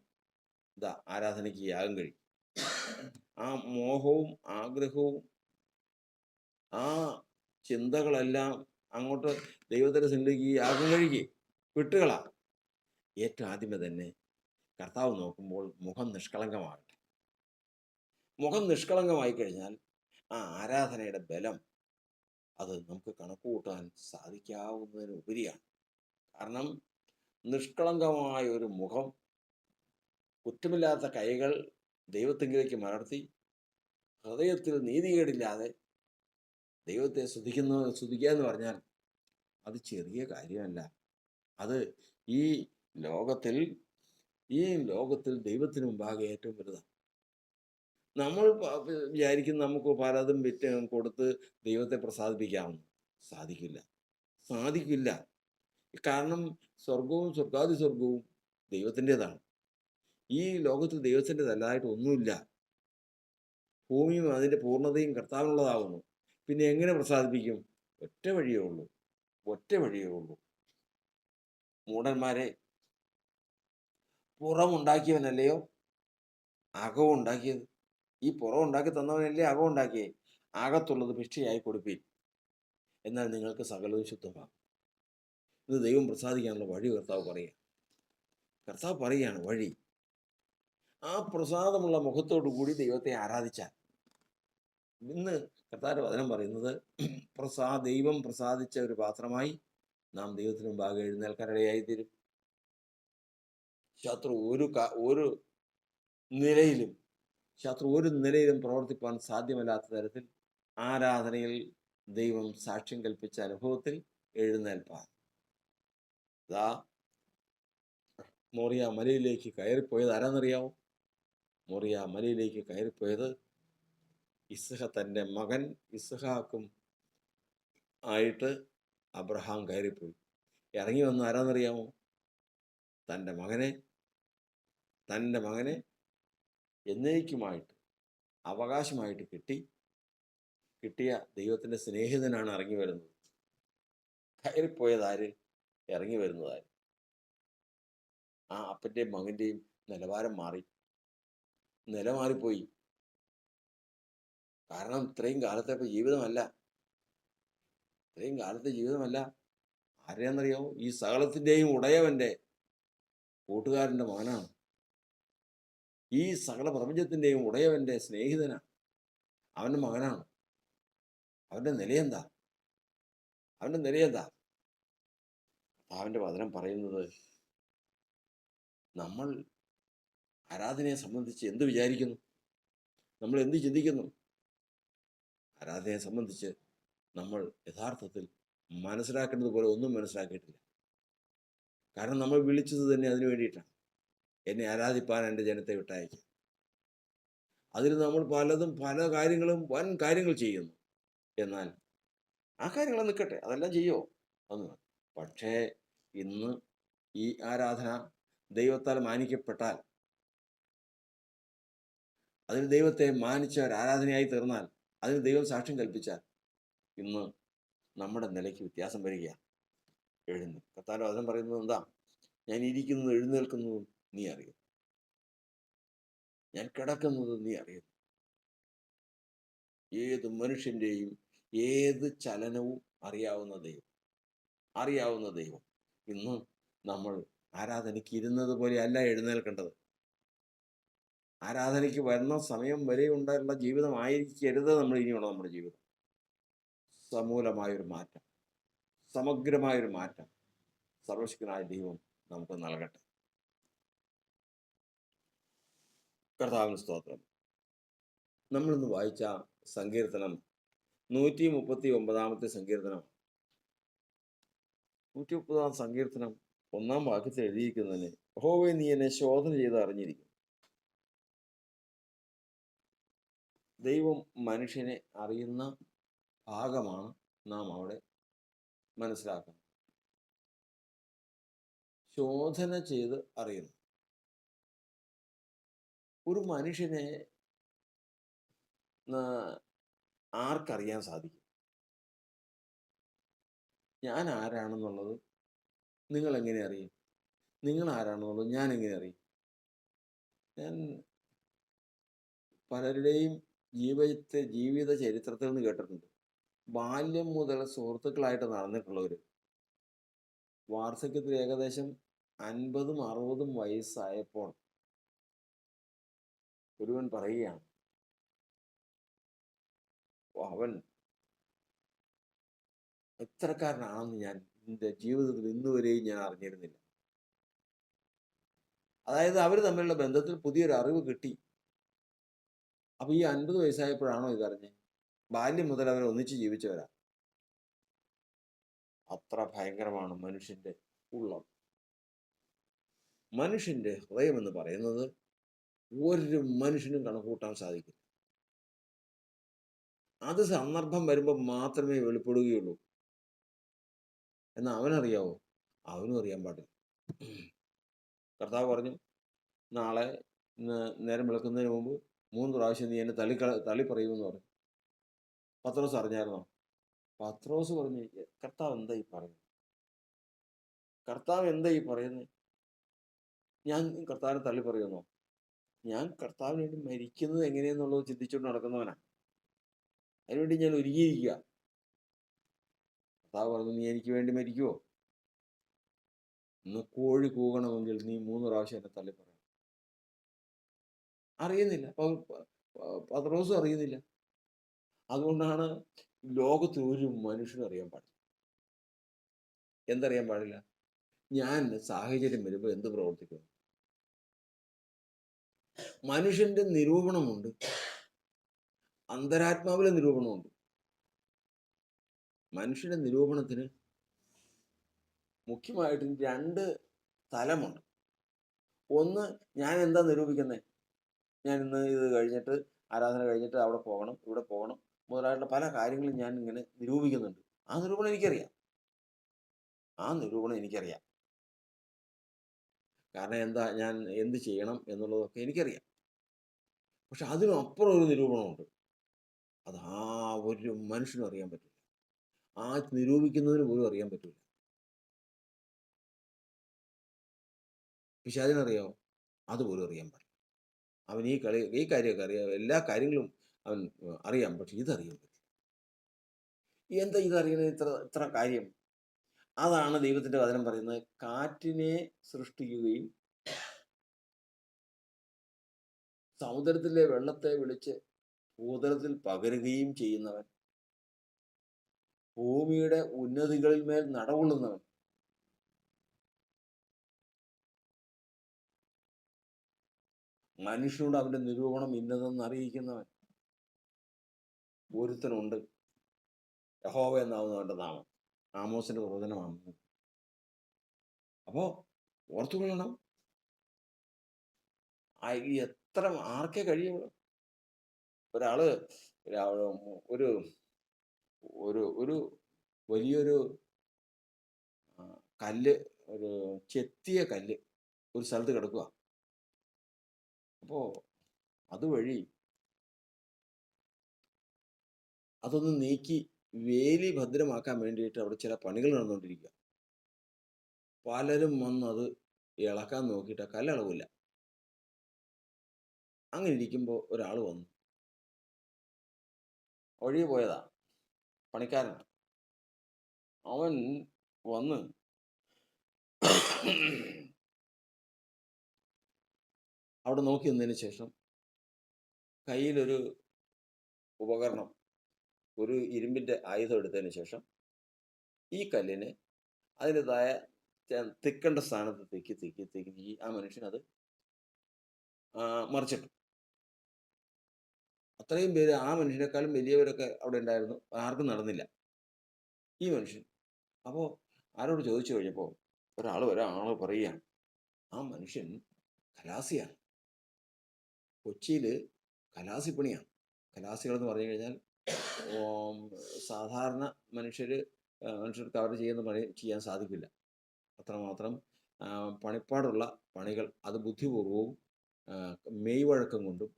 ആരാധനയ്ക്ക് യാഗം കഴിയും. ആ മോഹവും ആഗ്രഹവും ആ ചിന്തകളെല്ലാം അങ്ങോട്ട് ദൈവത്തിന്റെ സന്നിധിക്ക് യാഗം കഴിക്കുക, വിട്ടുകളാ. ഏറ്റവും ആദ്യമേ തന്നെ കർത്താവ് നോക്കുമ്പോൾ മുഖം നിഷ്കളങ്കമാകട്ടെ. മുഖം നിഷ്കളങ്കമായി കഴിഞ്ഞാൽ ആ ആരാധനയുടെ ബലം അത് നമുക്ക് കണക്കുകൂട്ടാൻ സാധിക്കാവുന്നതിനുപരിയാണ്. കാരണം നിഷ്കളങ്കമായ ഒരു മുഖം, കുറ്റമില്ലാത്ത കൈകൾ ദൈവത്തെങ്കിലേക്ക് മലർത്തി ഹൃദയത്തിൽ നീതികേടില്ലാതെ ദൈവത്തെ സ്തുതിക്കുക എന്ന് പറഞ്ഞാൽ അത് ചെറിയ കാര്യമല്ല. അത് ഈ ലോകത്തിൽ ദൈവത്തിന് മുമ്പാകെ ഏറ്റവും വലുതാണ്. നമ്മൾ വിചാരിക്കും നമുക്ക് പലതും വിറ്റ് കൊടുത്ത് ദൈവത്തെ പ്രസാദിപ്പിക്കാമെന്ന്. സാധിക്കില്ല. കാരണം സ്വർഗവും സ്വർഗാദി സ്വർഗവും ദൈവത്തിൻ്റെതാണ്. ഈ ലോകത്തിൽ ദൈവത്തിൻ്റെതല്ലായിട്ട് ഒന്നുമില്ല. ഭൂമിയും അതിൻ്റെ പൂർണ്ണതയും കർത്താവിനുള്ളതാകുന്നു. പിന്നെ എങ്ങനെ പ്രസാദിപ്പിക്കും? ഒറ്റ വഴിയേ ഉള്ളൂ. മൂഢന്മാരെ, പുറമുണ്ടാക്കിയവനല്ലയോ അകവും ഉണ്ടാക്കിയത്? ഈ പുറം ഉണ്ടാക്കി തന്നവനല്ലേ അകം ഉണ്ടാക്കിയേ? അകത്തുള്ളത് ഭിക്ഷയായി കൊടുപ്പീൻ, എന്നാൽ നിങ്ങൾക്ക് സകലവും ശുദ്ധമാകും. ഇത് ദൈവം പ്രസാദിക്കാനുള്ള വഴി കർത്താവ് പറയുകയാണ്. വഴി ആ പ്രസാദമുള്ള മുഖത്തോടു കൂടി ദൈവത്തെ ആരാധിച്ചാൽ, ഇന്ന് കർത്താവിന്റെ വചനം പറയുന്നത്, ദൈവം പ്രസാദിച്ച ഒരു പാത്രമായി നാം ദൈവത്തിന് മുമ്പാകെ എഴുന്നേൽക്കാനിടയായി തീരും. ശത്രു ഒരു നിലയിലും പ്രവർത്തിപ്പാൻ സാധ്യമല്ലാത്ത തരത്തിൽ ആരാധനയിൽ ദൈവം സാക്ഷ്യം കൽപ്പിച്ച അനുഭവത്തിൽ എഴുന്നേൽപ്പാൻ മോറിയ മലയിലേക്ക് കയറിപ്പോയത് ആരാന്നറിയാമോ? മോറിയ മലയിലേക്ക് കയറിപ്പോയത് തൻ്റെ മകൻ ഇസ്ഹാക്കും ആയിട്ട് അബ്രഹാം കയറിപ്പോയി. ഇറങ്ങി വന്ന ആരാന്നറിയാമോ? തൻ്റെ മകനെ എന്നേക്കുമായിട്ട് അവകാശമായിട്ട് കിട്ടിയ ദൈവത്തിൻ്റെ സ്നേഹിതനാണ് ഇറങ്ങി വരുന്നത്. കയറിപ്പോയതാര്? ഇറങ്ങി വരുന്നതാര്? ആ അപ്പൻ്റെയും മകൻ്റെയും നിലവാരം മാറിപ്പോയി. കാരണം ഇത്രയും കാലത്തെ ജീവിതമല്ല. ആരെയാണെന്നറിയാമോ? ഈ സകലത്തിൻ്റെയും ഉടയവൻ്റെ കൂട്ടുകാരൻ്റെ മകനാണ്. ഈ സകല പ്രപഞ്ചത്തിൻ്റെയും ഉടയവൻ്റെ സ്നേഹിതനാണ്, അവൻ്റെ മകനാണ്. അവൻ്റെ നിലയെന്താ? അവൻ്റെ വചനം പറയുന്നത്, നമ്മൾ ആരാധനയെ സംബന്ധിച്ച് എന്ത് വിചാരിക്കുന്നു? നമ്മൾ എന്ത് ചിന്തിക്കുന്നു? ആരാധനയെ സംബന്ധിച്ച് നമ്മൾ യഥാർത്ഥത്തിൽ മനസ്സിലാക്കേണ്ടത് പോലെ ഒന്നും മനസ്സിലാക്കിയിട്ടില്ല. കാരണം നമ്മൾ വിളിച്ചത് തന്നെ അതിനു വേണ്ടിയിട്ടാണ്, എന്നെ ആരാധിപ്പാൻ എൻ്റെ ജനത്തെ വിട്ടയക്കുക. അതിൽ നമ്മൾ പല കാര്യങ്ങളും വൻ കാര്യങ്ങൾ ചെയ്യുന്നു. എന്നാൽ ആ കാര്യങ്ങൾ നിൽക്കട്ടെ, അതെല്ലാം ചെയ്യുമോ എന്ന്. പക്ഷേ ഇന്ന് ഈ ആരാധന ദൈവത്താൽ മാനിക്കപ്പെട്ടാൽ, അതിന് ദൈവത്തെ മാനിച്ച ഒരു ആരാധനയായി തീർന്നാൽ, അതിന് ദൈവം സാക്ഷ്യം കൽപ്പിച്ചാൽ, ഇന്ന് നമ്മുടെ നിലയ്ക്ക് വ്യത്യാസം വരികയാണ്. കർത്താവിന്റെ വചനം പറയുന്നത് എന്താ? ഞാൻ ഇരിക്കുന്നത് എഴുന്നേൽക്കുന്നതും നീ അറിയും, ഞാൻ കിടക്കുന്നത് നീ അറിയും. ഏത് മനുഷ്യൻ്റെയും ഏത് ചലനവും അറിയാവുന്ന ദൈവം. ഇന്ന് നമ്മൾ ആരാധനയ്ക്ക് ഇരുന്നത് പോലെ അല്ല എഴുന്നേൽക്കേണ്ടത്. ആരാധനയ്ക്ക് വരുന്ന സമയം വരെ ഉണ്ടായുള്ള ജീവിതമായിരിക്കരുത് നമ്മുടെ ജീവിതം. സമൂലമായൊരു മാറ്റം, സമഗ്രമായൊരു മാറ്റം സർവശക്തനായ ദൈവം നമുക്ക് നൽകട്ടെ. കർത്താവിന് സ്തോത്രം. നമ്മളിന്ന് വായിച്ച സങ്കീർത്തനം 139 സങ്കീർത്തനം. 130 സങ്കീർത്തനം 1 വാക്യത്തിൽ എഴുതിയിരിക്കുന്നതിന്, യഹോവേ നീ എന്നെ ശോധന ചെയ്ത് അറിഞ്ഞിരിക്കും. ദൈവം മനുഷ്യനെ അറിയുന്ന ഭാഗമാണ് നാം അവിടെ മനസ്സിലാക്കുന്നത്. ശോധന ചെയ്ത് അറിയുന്നു. ഒരു മനുഷ്യനെ ആർക്കറിയാൻ സാധിക്കും? ഞാൻ ആരാണെന്നുള്ളത് നിങ്ങൾ എങ്ങനെ അറിയും? നിങ്ങൾ ആരാണെന്നുള്ളത് ഞാൻ എങ്ങനെ അറിയും? ഞാൻ പലരുടെയും ജീവിത ചരിത്രത്തിൽ നിന്ന് കേട്ടിട്ടുണ്ട്, ബാല്യം മുതൽ സുഹൃത്തുക്കളായിട്ട് നടന്നിട്ടുള്ളവർ വാർദ്ധക്യത്തിൽ ഏകദേശം 50-60 വയസ്സായപ്പോൾ ഒരുവൻ പറയുകയാണ്, അവൻ എത്രക്കാരനാണെന്ന് ഞാൻ എൻ്റെ ജീവിതത്തിൽ ഇന്നുവരെയും ഞാൻ അറിഞ്ഞിരുന്നില്ല. അതായത് അവർ തമ്മിലുള്ള ബന്ധത്തിൽ പുതിയൊരു അറിവ് കിട്ടി. അപ്പൊ ഈ 50 വയസ്സായപ്പോഴാണോ ഇതറിഞ്ഞ്? ബാല്യം മുതൽ അവർ ഒന്നിച്ച് ജീവിച്ചവരാ. അത്ര ഭയങ്കരമാണ് മനുഷ്യന്റെ ഉള്ളം. മനുഷ്യന്റെ ഹൃദയം എന്ന് പറയുന്നത് ഒരു മനുഷ്യനും കണക്കൂട്ടാൻ സാധിക്കില്ല. അത് സന്ദർഭം വരുമ്പോൾ മാത്രമേ വെളിപ്പെടുകയുള്ളൂ. എന്നാൽ അവനറിയാവോ? അവനും അറിയാൻ പാടില്ല. കർത്താവ് പറഞ്ഞു, നാളെ നേരം വിളക്കുന്നതിന് മുമ്പ് 3 പ്രാവശ്യം നീ എന്നെ തള്ളി പറയുമെന്ന് പറഞ്ഞു. പത്രോസ് അറിഞ്ഞായിരുന്നോ? പത്രോസ് പറഞ്ഞു, കർത്താവ് എന്താ ഈ പറയുന്നത്? ഞാൻ കർത്താവിനെ തള്ളി പറയുമെന്നോ? ഞാൻ കർത്താവിന് വേണ്ടി മരിക്കുന്നത് എങ്ങനെയെന്നുള്ളത് ചിന്തിച്ചുകൊണ്ട് നടക്കുന്നവനാ. അതിനുവേണ്ടി ഞാൻ ഒരുങ്ങിയിരിക്കുക. കർത്താവ് പറഞ്ഞു, നീ എനിക്ക് വേണ്ടി മരിക്കുവോ? ഇന്ന് കോഴി കൂകണമെങ്കിൽ നീ 3 പ്രാവശ്യം എന്നെ തള്ളി പറയണം. അറിയുന്നില്ല. പത്രോസും അറിയുന്നില്ല. അതുകൊണ്ടാണ് ലോകത്തിൽ ഒരു മനുഷ്യനും അറിയാൻ പാടില്ല. എന്തറിയാൻ പാടില്ല? ഞാൻ സാഹചര്യം വരുമ്പോൾ എന്ത് പ്രവർത്തിക്കും? മനുഷ്യന്റെ നിരൂപണമുണ്ട്, അന്തരാത്മാവിലെ നിരൂപണമുണ്ട്. മനുഷ്യന്റെ നിരൂപണത്തിന് മുഖ്യമായിട്ടും 2 തലമുണ്ട്. ഒന്ന്, ഞാൻ എന്താ നിരൂപിക്കുന്നത്? ഞാൻ ഇന്ന് ഇത് കഴിഞ്ഞിട്ട്, ആരാധന കഴിഞ്ഞിട്ട് അവിടെ പോകണം, ഇവിടെ പോകണം മുതലായിട്ടുള്ള പല കാര്യങ്ങളും ഞാൻ ഇങ്ങനെ നിരൂപിക്കുന്നുണ്ട്. ആ നിരൂപണം എനിക്കറിയാം. കാരണം എന്താ, ഞാൻ എന്ത് ചെയ്യണം എന്നുള്ളതൊക്കെ എനിക്കറിയാം. പക്ഷെ അതിനപ്പുറം ഒരു നിരൂപണമുണ്ട്. അത് ഒരു മനുഷ്യനും അറിയാൻ പറ്റില്ല. ആ നിരൂപിക്കുന്നതിന് പോലും അറിയാൻ പറ്റില്ല. പിശാചിനറിയാമോ? അതുപോലും അറിയാൻ പാടില്ല. അവൻ ഈ കാര്യമൊക്കെ അറിയാം, എല്ലാ കാര്യങ്ങളും അവൻ അറിയാം. പക്ഷെ ഇതറിയാൻ പറ്റില്ല. എന്താ ഇതറിയണത് ഇത്ര കാര്യം? അതാണ് ദൈവത്തിന്റെ വചനം പറയുന്നത്. കാറ്റിനെ സൃഷ്ടിക്കുകയും സമുദ്രത്തിലെ വെള്ളത്തെ വിളിച്ച് ഭൂതലത്തിൽ പകരുകയും ചെയ്യുന്നവൻ, ഭൂമിയുടെ ഉന്നതികളിൽ മേൽ നടകൊള്ളുന്നവൻ, മനുഷ്യനോട് അവന്റെ നിരൂപണം ഇന്നതെന്ന് അറിയിക്കുന്നവൻ ഒരുത്തനുണ്ട്. യഹോവ എന്നാവുന്നവന്റെ നാമം. ആമോസിന്റെ പ്രവചനമാണ്. അപ്പോ ഓർത്തുകൊള്ളണം, എത്ര ആർക്കേ കഴിയുള്ളൂ. ഒരാള് ഒരു ഒരു ഒരു വലിയൊരു കല്ല്, ഒരു ചെത്തിയ കല്ല് ഒരു സ്ഥലത്ത് കിടക്കുക. അപ്പോ അതുവഴി അതൊന്ന് നീക്കി വേലി ഭദ്രമാക്കാൻ വേണ്ടിയിട്ട് അവിടെ ചില പണികൾ നടന്നുകൊണ്ടിരിക്കുക. പലരും വന്ന് അത് ഇളക്കാൻ നോക്കിയിട്ട് ആ കല്ലളവില്ല. അങ്ങനെ ഇരിക്കുമ്പോൾ ഒരാൾ വന്നു, ഒഴിയെ പോയതാ, പണിക്കാരനാണ്. അവൻ വന്ന് അവിടെ നോക്കി നിന്നതിന് ശേഷം കയ്യിലൊരു ഉപകരണം, ഒരു ഇരുമ്പിന്റെ ആയുധം എടുത്തതിന് ശേഷം ഈ കല്ലിനെ അതിൻ്റെതായ തിക്കേണ്ട സ്ഥാനത്ത് തിക്കി ആ മനുഷ്യൻ അത് മറിച്ചിട്ടു. അത്രയും പേര്, ആ മനുഷ്യനേക്കാളും വലിയവരൊക്കെ അവിടെ ഉണ്ടായിരുന്നു. ആർക്കും നടന്നില്ല. ഈ മനുഷ്യൻ അപ്പോൾ ആരോട് ചോദിച്ചു കഴിഞ്ഞപ്പോൾ ഒരാൾ പറയുകയാണ്, ആ മനുഷ്യൻ ഖലാസിയാണ്. കൊച്ചിയിൽ ഖലാസിപ്പണിയാണ്. ഖലാസികൾ എന്ന് പറഞ്ഞു കഴിഞ്ഞാൽ സാധാരണ മനുഷ്യർക്ക് അവർ ചെയ്യുന്ന പണി ചെയ്യാൻ സാധിക്കില്ല. അത്രമാത്രം പണിപ്പാടുള്ള പണികൾ, അത് ബുദ്ധിപൂർവവും മെയ്വഴക്കം കൊണ്ടും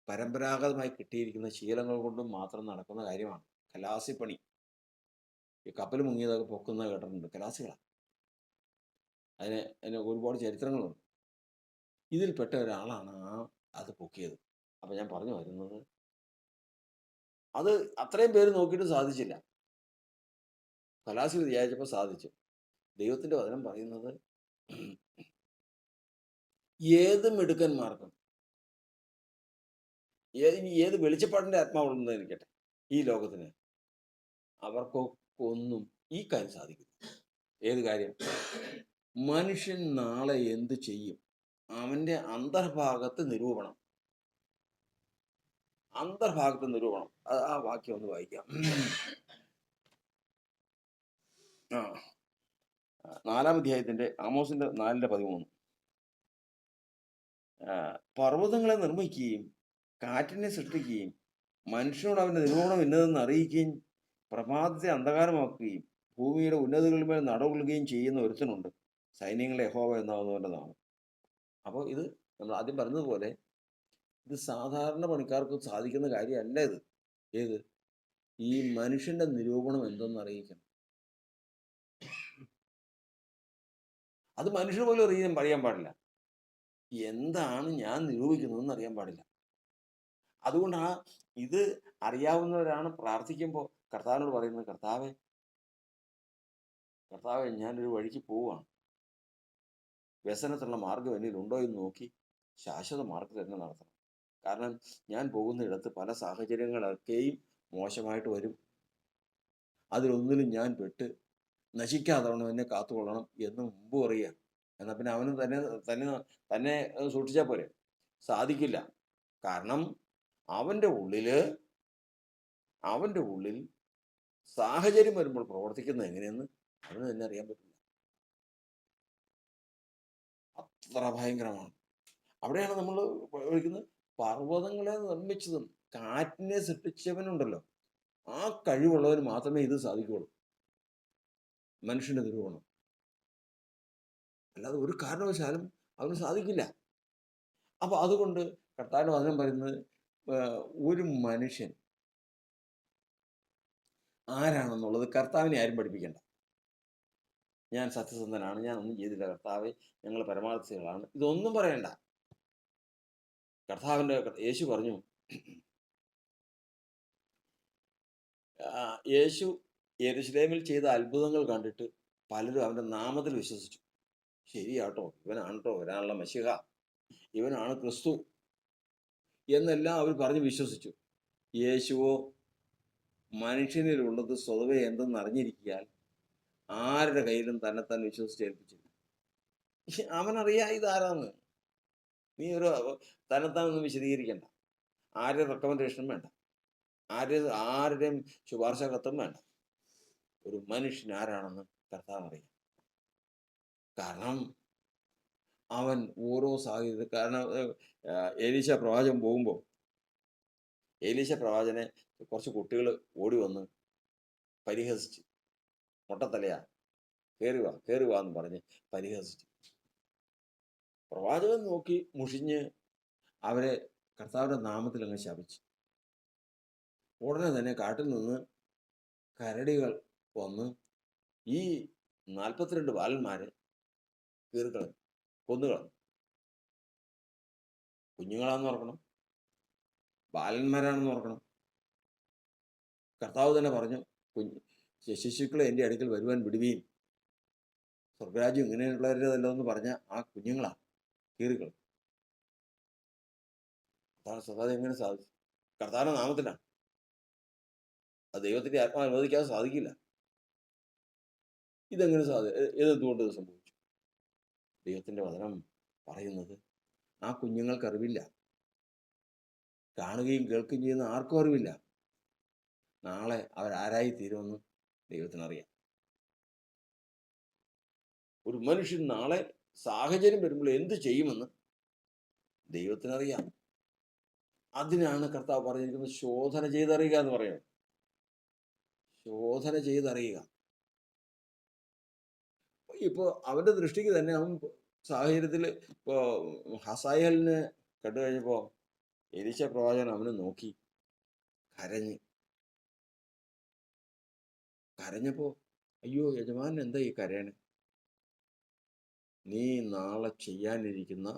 പരമ്പരാഗതമായി കിട്ടിയിരിക്കുന്ന ശീലങ്ങൾ കൊണ്ടും മാത്രം നടക്കുന്ന കാര്യമാണ് ഖലാസിപ്പണി. ഈ കപ്പൽ മുങ്ങിയതൊക്കെ പൊക്കുന്ന കേട്ടിട്ടുണ്ട്. ഖലാസികളാണ്. അതിന് ഒരുപാട് ചരിത്രങ്ങളുണ്ട്. ഇതിൽപ്പെട്ട ഒരാളാണ് അത് പൊക്കിയത്. അപ്പം ഞാൻ പറഞ്ഞു വരുന്നത്, അത് അത്രയും പേര് നോക്കിയിട്ട് സാധിച്ചില്ല. ഖലാസികൾ വിചാരിച്ചപ്പോൾ സാധിച്ചു. ദൈവത്തിന്റെ വചനം പറയുന്നത്, ഏത് മിടുക്കന്മാർക്കും, ഏത് വെളിച്ചപ്പാടിന്റെ ആത്മാവുണ്ടെന്നിരിക്കട്ടെ ഈ ലോകത്തിന്, അവർക്കൊന്നും ഈ കാര്യം സാധിക്കും. ഏത് കാര്യം? മനുഷ്യൻ നാളെ എന്ത് ചെയ്യും, അവന്റെ അന്തർഭാഗത്ത് നിരൂപണം. ആ വാക്യം ഒന്ന് വായിക്കാം. 4-ാം അധ്യായത്തിന്റെ ആമോസിന്റെ 4:13. പർവ്വതങ്ങളെ നിർമ്മിക്കുകയും കാറ്റിനെ സൃഷ്ടിക്കുകയും മനുഷ്യനോട് അവന്റെ നിരൂപണം ഇന്നതെന്ന് അറിയിക്കുകയും പ്രഭാതത്തെ അന്ധകാരമാക്കുകയും ഭൂമിയുടെ ഉന്നതികളിൽ മേൽ നടകൊള്ളുകയും ചെയ്യുന്ന ഒരുത്തനുണ്ട്, സൈന്യങ്ങളെ യഹോവ എന്നാവുന്നവന്റെ നാമം. അപ്പോൾ ഇത് നമ്മൾ ആദ്യം പറഞ്ഞതുപോലെ ഇത് സാധാരണ പണിക്കാർക്ക് സാധിക്കുന്ന കാര്യമല്ല. ഏത് ഈ മനുഷ്യന്റെ നിരൂപണം എന്തെന്ന് അറിയിക്കണം. അത് മനുഷ്യർ പോലും അറിയാൻ പാടില്ല. എന്താണ് ഞാൻ നിരൂപിക്കുന്നതെന്ന് അറിയാൻ പാടില്ല. അതുകൊണ്ട് ഇത് അറിയാവുന്നവരാണ് പ്രാർത്ഥിക്കുമ്പോൾ കർത്താവിനോട് പറയുന്നത്, കർത്താവേ ഞാനൊരു വഴിക്ക് പോവുകയാണ്, വ്യസനത്തിനുള്ള മാർഗം എന്നിൽ ഉണ്ടോ എന്ന് നോക്കി ശാശ്വത മാർഗത്തിൽ തന്നെ നടത്തണം. കാരണം ഞാൻ പോകുന്നിടത്ത് പല സാഹചര്യങ്ങളൊക്കെയും മോശമായിട്ട് വരും. അതിലൊന്നിലും ഞാൻ പെട്ട് നശിക്കാതവണ്ണം എന്നെ കാത്തുകൊള്ളണം എന്ന് മുമ്പ് പറയുക. എന്നാൽ പിന്നെ അവന് തന്നെ തന്നെ തന്നെ സൂക്ഷിച്ചാൽ പോരെ? സാധിക്കില്ല. കാരണം അവൻ്റെ ഉള്ളിൽ സാഹചര്യം വരുമ്പോൾ പ്രവർത്തിക്കുന്നത് എങ്ങനെയെന്ന് അവന് തന്നെ അറിയാൻ പറ്റില്ല. അത്ര ഭയങ്കരമാണ്. അവിടെയാണ് നമ്മൾ വിളിക്കുന്നത് പർവ്വതങ്ങളെ നിർമ്മിച്ചതും കാറ്റിനെ സൃഷ്ടിച്ചവനുണ്ടല്ലോ, ആ കഴിവുള്ളവന് മാത്രമേ ഇത് സാധിക്കുകയുള്ളൂ. മനുഷ്യന്റെ നിരൂപണം അല്ലാതെ ഒരു കാരണവശാലും അവന് സാധിക്കില്ല. അപ്പൊ അതുകൊണ്ട് കർത്താവിന്റെ വചനം പറയുന്നത് ഒരു മനുഷ്യൻ ആരാണെന്നുള്ളത് കർത്താവിനെ ആരും പഠിപ്പിക്കണ്ട. ഞാൻ സത്യസന്ധനാണ്, ഞാൻ ഒന്നും ചെയ്തില്ല കർത്താവെ, ഞങ്ങൾ പരമാർത്ഥികളാണ്, ഇതൊന്നും പറയണ്ട. യേശു പറഞ്ഞു, യേശു യെരൂശലേമിൽ ചെയ്ത അത്ഭുതങ്ങൾ കണ്ടിട്ട് പലരും അവന്റെ നാമത്തിൽ വിശ്വസിച്ചു. ശരിയാട്ടോ, ഇവനാണോ വരാനുള്ള മശിഹ, ഇവനാണ് ക്രിസ്തു എന്നെല്ലാം അവർ പറഞ്ഞ് വിശ്വസിച്ചു. യേശുവോ മനുഷ്യനിലുള്ളത് സ്വതവേ എന്തെന്ന് അറിഞ്ഞിരിക്കാൻ ആരുടെ കയ്യിലും തന്നെത്താൻ വിശ്വസിച്ചേൽപ്പിച്ചില്ല. അവനറിയാ ഇതാരാന്ന്. നീ ഒരു തന്നെത്താനൊന്നും വിശദീകരിക്കണ്ട. ആരുടെ റെക്കമെൻഡേഷനും വേണ്ട, ആരുടെയും ശുപാർശ കത്തും വേണ്ട. ഒരു മനുഷ്യൻ ആരാണെന്ന് കർത്താവ് അറിയാം. കാരണം അവൻ ഓരോ സാഹചര്യത്തിൽ, കാരണം എലീശ പ്രവാചകൻ പോകുമ്പോൾ എലീശ പ്രവാചകനെ കുറച്ച് കുട്ടികൾ ഓടി വന്ന് പരിഹസിച്ച്, മൊട്ടത്തലയാ, കയറി വാ എന്ന് പറഞ്ഞ് പരിഹസിച്ചു. പ്രവാചകൻ നോക്കി മുഷിഞ്ഞ് അവരെ കർത്താവിന്റെ നാമത്തിൽ അങ്ങ് ശപിച്ചു. ഉടനെ തന്നെ കാട്ടിൽ നിന്ന് കരടികൾ വന്ന് ഈ 42 ബാലന്മാരെ കീറിക്കളഞ്ഞു, കൊന്നുകളഞ്ഞു. കുഞ്ഞുങ്ങളാന്ന് ഓർക്കണം, ബാലന്മാരാണെന്ന് ഓർക്കണം. കർത്താവ് തന്നെ പറഞ്ഞു, ശിശുക്കളെ എൻ്റെ അടുക്കൽ വരുവാൻ വിടുവീൻ, സ്വർഗരാജ്യം ഇങ്ങനെയുള്ളവരുതല്ലോ എന്ന് പറഞ്ഞ ആ കുഞ്ഞുങ്ങളാണ് കീറികൾ. അതാണ് എങ്ങനെ സാധിച്ചു? കർത്താവിന്റെ നാമത്തിലാണ്. അത് ദൈവത്തിന്റെ ആത്മാവ് അനുവദിക്കാതെ സാധിക്കില്ല. ഇതെന്തുകൊണ്ട് ഇത് സംഭവിച്ചു? ദൈവത്തിന്റെ വചനം പറയുന്നത് ആ കുഞ്ഞുങ്ങൾക്ക് അറിവില്ല, കാണുകയും കേൾക്കുകയും ചെയ്യുന്ന ആർക്കും അറിവില്ല. നാളെ അവരാരായി തീരുമെന്ന് ദൈവത്തിനറിയാം. ഒരു മനുഷ്യൻ നാളെ സാഹചര്യം വരുമ്പോൾ എന്ത് ചെയ്യുമെന്ന് ദൈവത്തിനറിയാം. അതിനാണ് കർത്താവ് പറഞ്ഞിരിക്കുന്നത് ശോധന ചെയ്തറിയുക എന്ന് പറയുന്നത്. ശോധന ചെയ്തറിയുക. ഇപ്പൊ അവന്റെ ദൃഷ്ടിക്ക് തന്നെ അവൻ സാഹചര്യത്തിൽ ഇപ്പോ ഹസായേലിനെ കണ്ടു കഴിഞ്ഞപ്പോ എലീശ പ്രവാചകൻ അവനെ നോക്കി കരഞ്ഞപ്പോ, അയ്യോ യജമാനൻ എന്താ ഈ കരയണേ? നീ നാളെ ചെയ്യാനിരിക്കുന്ന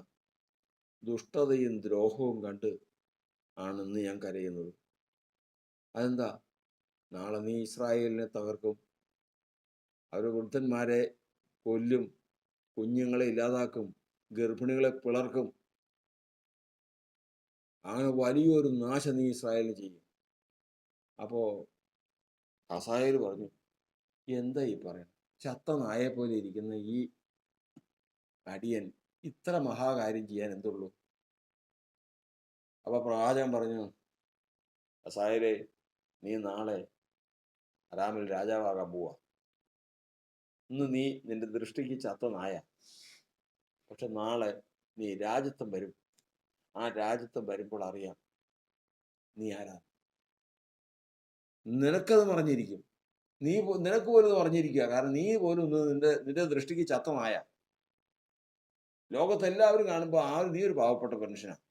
ദുഷ്ടതയും ദ്രോഹവും കണ്ട് ആണെന്ന് ഞാൻ കരയുന്നത്. അതെന്താ? നാളെ നീ ഇസ്രായേലിനെ തകർക്കും, അവരുടെ വൃദ്ധന്മാരെ കൊല്ലും, കുഞ്ഞുങ്ങളെ ഇല്ലാതാക്കും, ഗർഭിണികളെ പിളർക്കും. അങ്ങനെ വലിയൊരു നാശം നീ ഇസ്രായേലിന് ചെയ്യും. അപ്പോ ഹസായേൽ പറഞ്ഞു, എന്താ ഈ പറയണം? ചത്ത നായെ പോലെ ഇരിക്കുന്ന ഈ അടിയൻ ഇത്ര മഹാകാര്യം ചെയ്യാൻ എന്തുള്ളൂ? അപ്പൊ പ്രവാചകൻ പറഞ്ഞു, ഹസായേലേ, നീ നാളെ അരാമിൽ രാജാവാകാൻ പോവാ. ഇന്ന് നീ നിന്റെ ദൃഷ്ടിക്ക് ചത്ത നായ, പക്ഷെ നാളെ നീ രാജ്യത്വം വരും. ആ രാജ്യത്വം വരുമ്പോൾ അറിയാം നീ ആരാ. നിനക്കത് പറഞ്ഞിരിക്കും, നിനക്ക് പോലും അത് പറഞ്ഞിരിക്കുക. കാരണം നീ പോലും നിന്റെ ദൃഷ്ടിക്ക് ചത്ത നായ. ലോകത്തെല്ലാവരും കാണുമ്പോൾ നീ ഒരു പാവപ്പെട്ട മനുഷ്യനാണ്,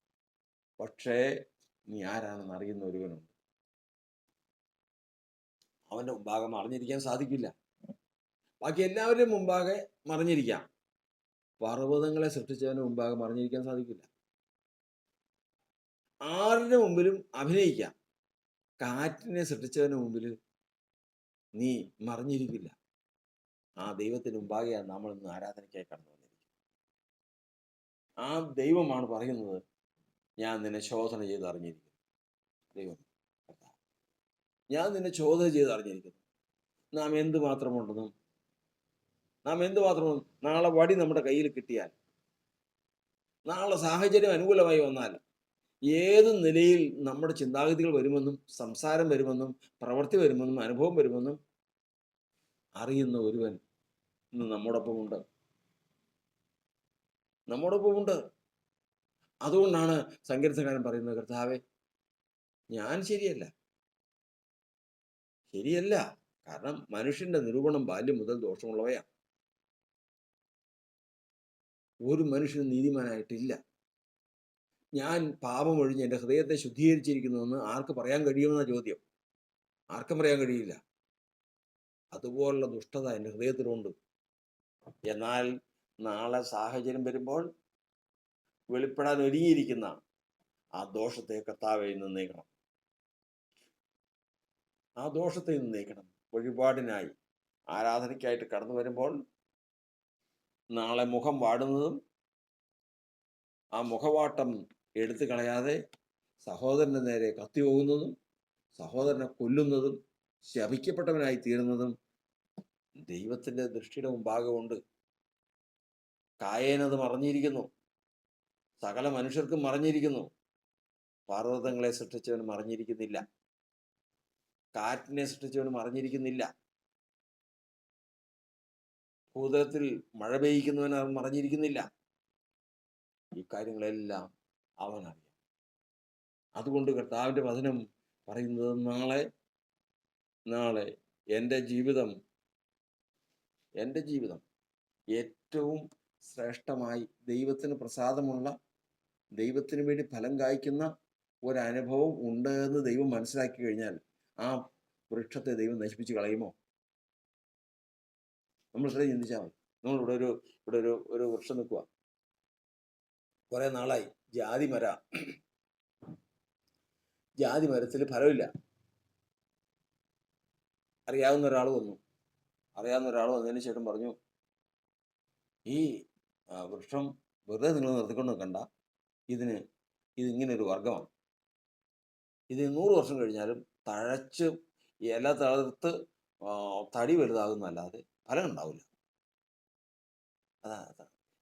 പക്ഷേ നീ ആരാണെന്ന് അറിയുന്ന ഒരുവനുണ്ട്. അവന്റെ മുമ്പാകെ മറിഞ്ഞിരിക്കാൻ സാധിക്കില്ല. ബാക്കി എല്ലാവരുടെയും മുമ്പാകെ മറിഞ്ഞിരിക്കാം, പർവ്വതങ്ങളെ സൃഷ്ടിച്ചവന് മുമ്പാകെ മറിഞ്ഞിരിക്കാൻ സാധിക്കില്ല. ആരുടെ മുമ്പിലും അഭിനയിക്കാം, കാറ്റിനെ സൃഷ്ടിച്ചവന് മുമ്പിൽ നീ മറിഞ്ഞിരിക്കില്ല. ആ ദൈവത്തിന് മുമ്പാകെയാണ് നമ്മൾ ഇന്ന് ആരാധനയ്ക്കായി കടന്നു വന്നിരിക്കുന്നത്. ആ ദൈവമാണ് പറയുന്നത്, ഞാൻ നിന്നെ ശോധന ചെയ്ത് അറിഞ്ഞിരിക്കുന്നു. ദൈവം, ഞാൻ നിന്നെ ചോദ്യം ചെയ്ത് അറിഞ്ഞിരിക്കുന്നു. നാം എന്തുമാത്രമുണ്ടെന്നും നാളെ വടി നമ്മുടെ കയ്യിൽ കിട്ടിയാൽ, നാളെ സാഹചര്യം അനുകൂലമായി വന്നാൽ, ഏത് നിലയിൽ നമ്മുടെ ചിന്താഗതികൾ വരുമെന്നും സംസാരം വരുമെന്നും പ്രവൃത്തി വരുമെന്നും അനുഭവം വരുമെന്നും അറിയുന്ന ഒരുവൻ ഇന്ന് നമ്മോടൊപ്പമുണ്ട്. അതുകൊണ്ടാണ് സങ്കീർത്തനക്കാരൻ പറയുന്നത്, കർത്താവേ, ഞാൻ ശരിയല്ല. കാരണം മനുഷ്യന്റെ നിരൂപണം ബാല്യം മുതൽ ദോഷമുള്ളവയാണ്. ഒരു മനുഷ്യനും നീതിമാനായിട്ടില്ല. ഞാൻ പാപം ഒഴിഞ്ഞ് എൻ്റെ ഹൃദയത്തെ ശുദ്ധീകരിച്ചിരിക്കുന്നുവെന്ന് ആർക്ക് പറയാൻ കഴിയുമെന്ന ചോദ്യം. ആർക്കും പറയാൻ കഴിയില്ല. അതുപോലുള്ള ദുഷ്ടത എൻ്റെ ഹൃദയത്തിലുണ്ട്. എന്നാൽ നാളെ സാഹചര്യം വരുമ്പോൾ വെളിപ്പെടാൻ ഒരുങ്ങിയിരിക്കുന്ന ആ ദോഷത്തെ കർത്താവേ ഇന്ന് നീക്കണം. വഴിപാടിനായി, ആരാധനയ്ക്കായിട്ട് കടന്നു വരുമ്പോൾ നാളെ മുഖം വാടുന്നതും ആ മുഖവാട്ടം എടുത്തു കളയാതെ സഹോദരന്റെ നേരെ കത്തി പോകുന്നതും സഹോദരനെ കൊല്ലുന്നതും ശപിക്കപ്പെട്ടവനായി തീരുന്നതും ദൈവത്തിന്റെ ദൃഷ്ടിയുടെ മുമ്പാകെ ഉണ്ട്. കായേനത് മറഞ്ഞിരിക്കുന്നു. സകല മനുഷ്യർക്കും മറഞ്ഞിരിക്കുന്നു. പർവ്വതങ്ങളെ സൃഷ്ടിച്ചവൻ മറഞ്ഞിരിക്കുന്നില്ല. കാറ്റിനെ സൃഷ്ടിച്ചവൻ മറഞ്ഞിരിക്കുന്നില്ല. ഭൂതലത്തിൽ മഴ പെയ്യിക്കുന്നവൻ അവൻ മറഞ്ഞിരിക്കുന്നില്ല. ഈ കാര്യങ്ങളെല്ലാം അവനറിയാം. അതുകൊണ്ട് കർത്താവിന്റെ വചനം പറയുന്നത്, നാളെ എൻ്റെ ജീവിതം ഏറ്റവും ശ്രേഷ്ഠമായി ദൈവത്തിന് പ്രസാദമുള്ള, ദൈവത്തിന് വേണ്ടി ഫലം കായ്ക്കുന്ന ഒരനുഭവം ഉണ്ട് എന്ന് ദൈവം മനസ്സിലാക്കി കഴിഞ്ഞാൽ ആ വൃക്ഷത്തെ ദൈവം നശിപ്പിച്ച് കളയുമോ? നമ്മൾ ഇത്രയും ചിന്തിച്ചാൽ മതി. നമ്മളിവിടെ ഒരു വൃക്ഷം നിൽക്കുക. കുറെ നാളായി ജാതി മരത്തിൽ ഫലമില്ല. അറിയാവുന്ന ഒരാൾ വന്നതിന് ശേഷം പറഞ്ഞു, ഈ വൃക്ഷം വെറുതെ നിങ്ങൾ നിർത്തിക്കൊണ്ട് നിൽക്കണ്ട, ഇതിങ്ങനെ ഒരു വർഗമാണ്. ഇത് 100 വർഷം കഴിഞ്ഞാലും തഴച്ച് ഇല തളർത്ത് തടി വലുതാകുന്നല്ലാതെ ഫലം ഉണ്ടാവില്ല.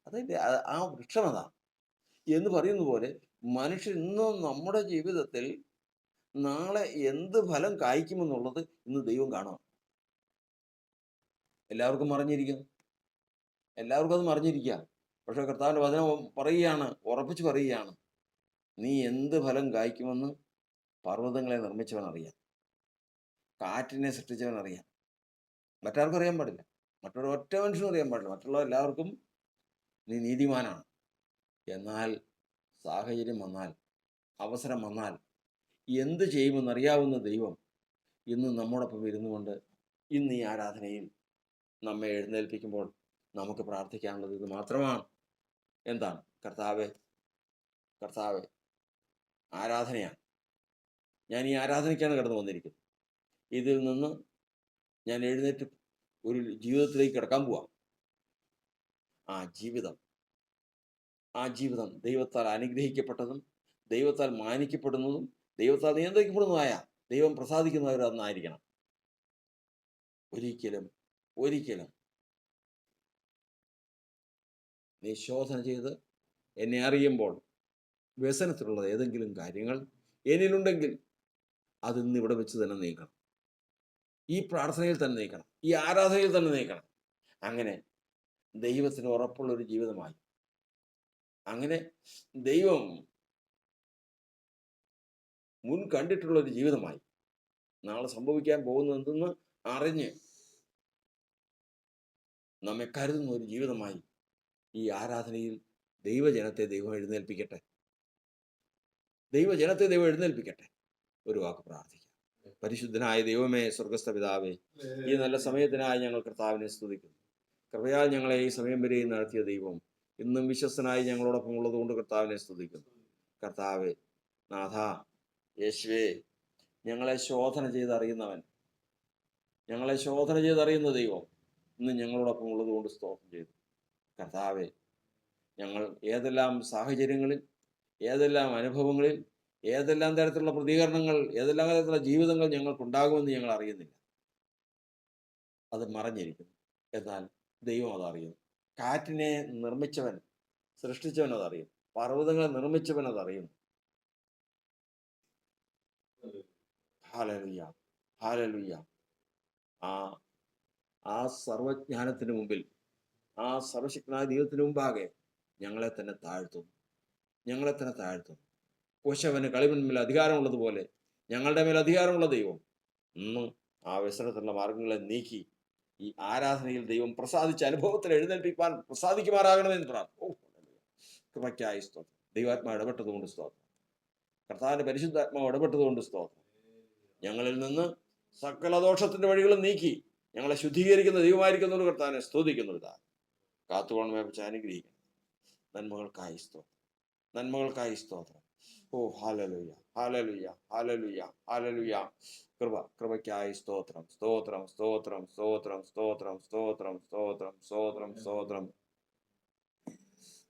അതിൻ്റെ ആ വൃക്ഷം അതാ എന്ന് പറയുന്ന പോലെ മനുഷ്യൻ ഇന്നും നമ്മുടെ ജീവിതത്തിൽ നാളെ എന്ത് ഫലം കായ്ക്കുമെന്നുള്ളത് ഇന്ന് ദൈവം കാണുക. എല്ലാവർക്കും അത് മറിഞ്ഞിരിക്കുക. പക്ഷെ കർത്താവിന്റെ വചനം ഉറപ്പിച്ച് പറയുകയാണ്, നീ എന്ത് ഫലം കായ്ക്കുമെന്ന് പർവ്വതങ്ങളെ നിർമ്മിച്ചവൻ അറിയാം, കാറ്റിനെ സൃഷ്ടിച്ചവൻ അറിയാം. മറ്റാർക്കും അറിയാൻ പാടില്ല, മറ്റുള്ള ഒറ്റ മനുഷ്യനും അറിയാൻ പാടില്ല. മറ്റുള്ള എല്ലാവർക്കും നീ നീതിമാനാണ്. എന്നാൽ സാഹചര്യം വന്നാൽ, അവസരം വന്നാൽ എന്ത് ചെയ്യുമെന്നറിയാവുന്ന ദൈവം ഇന്ന് നമ്മോടൊപ്പം ഇരുന്നുകൊണ്ട് ഇന്ന് ഈ ആരാധനയിൽ നമ്മെ എഴുന്നേൽപ്പിക്കുമ്പോൾ നമുക്ക് പ്രാർത്ഥിക്കാനുള്ളത് ഇത് മാത്രമാണ്. എന്താണ്? കർത്താവേ, ആരാധനയാണ്. ഞാൻ ഈ ആരാധനയ്ക്കാണ് കടന്നു വന്നിരിക്കുന്നത്. ഇതിൽ നിന്ന് ഞാൻ എഴുന്നേറ്റ് ഒരു ജീവിതത്തിലേക്ക് കിടക്കാൻ പോവാം. ആ ജീവിതം ദൈവത്താൽ അനുഗ്രഹിക്കപ്പെട്ടതും ദൈവത്താൽ മാനിക്കപ്പെടുന്നതും ദൈവത്താൽ നിയന്ത്രിക്കപ്പെടുന്നതായ, ദൈവം പ്രസാദിക്കുന്നവരൊന്നായിരിക്കണം. ഒരിക്കലും നീ ശോധന ചെയ്ത് എന്നെ അറിയുമ്പോൾ വ്യസനത്തിലുള്ള ഏതെങ്കിലും കാര്യങ്ങൾ എന്നിലുണ്ടെങ്കിൽ അത് ഇന്ന് ഇവിടെ വെച്ച് തന്നെ നീക്കണം. ഈ പ്രാർത്ഥനയിൽ തന്നെ നീക്കണം. ഈ ആരാധനയിൽ തന്നെ നീക്കണം. അങ്ങനെ ദൈവത്തിന് ഉറപ്പുള്ളൊരു ജീവിതമായി, അങ്ങനെ ദൈവം മുൻ കണ്ടിട്ടുള്ളൊരു ജീവിതമായി, നാളെ സംഭവിക്കാൻ പോകുന്നതെന്ന് അറിഞ്ഞ് നമ്മെ കരുതുന്ന ഒരു ജീവിതമായി ഈ ആരാധനയിൽ ദൈവജനത്തെ ദൈവം എഴുന്നേൽപ്പിക്കട്ടെ. ഒരു വാക്ക് പ്രാർത്ഥിക്കാം. പരിശുദ്ധനായ ദൈവമേ, സ്വർഗസ്ഥ പിതാവേ, ഈ നല്ല സമയത്തിനായി ഞങ്ങൾ കർത്താവിനെ സ്തുതിക്കുന്നു. കൃപയാൽ ഞങ്ങളെ ഈ സമയം വരെയും നടത്തിയ ദൈവം ഇന്നും വിശ്വസ്തനായി ഞങ്ങളോടൊപ്പം ഉള്ളതുകൊണ്ട് കർത്താവിനെ സ്തുതിക്കുന്നു. കർത്താവേ, നാഥ, യേശുവേ, ഞങ്ങളെ ശോധന ചെയ്തറിയുന്ന ദൈവം ഇന്ന് ഞങ്ങളോടൊപ്പം ഉള്ളതുകൊണ്ട് സ്തോത്രം ചെയ്തു. കർത്താവേ, ഞങ്ങൾ ഏതെല്ലാം സാഹചര്യങ്ങളിൽ ഏതെല്ലാം അനുഭവങ്ങളിൽ, ഏതെല്ലാം തരത്തിലുള്ള പ്രതികരണങ്ങൾ, ഏതെല്ലാം തരത്തിലുള്ള ജീവിതങ്ങൾ ഞങ്ങൾക്കുണ്ടാകുമെന്ന് ഞങ്ങൾ അറിയുന്നില്ല. അത് മറഞ്ഞിരിക്കുന്നു. എന്നാൽ ദൈവം അതറിയുന്നു. കാറ്റിനെ നിർമ്മിച്ചവൻ, സൃഷ്ടിച്ചവൻ അതറിയുന്നു. പർവ്വതങ്ങളെ നിർമ്മിച്ചവൻ അതറിയുന്നു. Hallelujah, hallelujah. ആ ആ സർവജ്ഞാനത്തിന് മുമ്പിൽ, ആ സർവശക്തനായ ദൈവത്തിന് മുമ്പാകെ ഞങ്ങളെ തന്നെ താഴ്ത്തുന്നു. ഞങ്ങളെ തന്നെ താഴ്ത്തുന്നു. കോശവന് കളിമണ്ണിൽ അധികാരമുള്ളതുപോലെ ഞങ്ങളുടെ മേൽ അധികാരമുള്ള ദൈവം ഇന്ന് ആ വ്യസനത്തിലുള്ള മാർഗങ്ങളെ നീക്കി ഈ ആരാധനയിൽ ദൈവം പ്രസാദിച്ച അനുഭവത്തിൽ എഴുന്നേൽപ്പിക്കാൻ പ്രസാദിക്കുമാറാകണമെന്ന് പ്രാർത്ഥന. കൃപയ്ക്കായി സ്തോത്രം. ദൈവാത്മാവ് ഇടപെട്ടതുകൊണ്ട് സ്തോത്രം. കർത്താവിന്റെ പരിശുദ്ധാത്മാവ് ഇടപെട്ടതുകൊണ്ട് സ്തോത്രം. ഞങ്ങളിൽ നിന്ന് സകല ദോഷത്തിന്റെ വഴികളും നീക്കി ഞങ്ങളെ ശുദ്ധീകരിക്കുന്ന ദൈവമായിരിക്കുന്നവർ കർത്താവിനെ സ്തുതിക്കുന്നു. ഇതാ കാത്തുകൊള്ളമേ വെച്ച് അനുഗ്രഹിക്കണം. നന്മകൾക്കായി സ്തോത്രം. നന്മകൾക്കായി സ്തോത്രം. ഓ ഹല്ലേലൂയ, ഹല്ലേലൂയ, ഹല്ലേലൂയ, ഹല്ലേലൂയ. കൃപയ്ക്കായി സ്തോത്രം, സ്തോത്രം, സ്തോത്രം, സ്തോത്രം, സ്തോത്രം, സ്തോത്രം, സ്തോത്രം, സ്തോത്രം, സ്തോത്രം.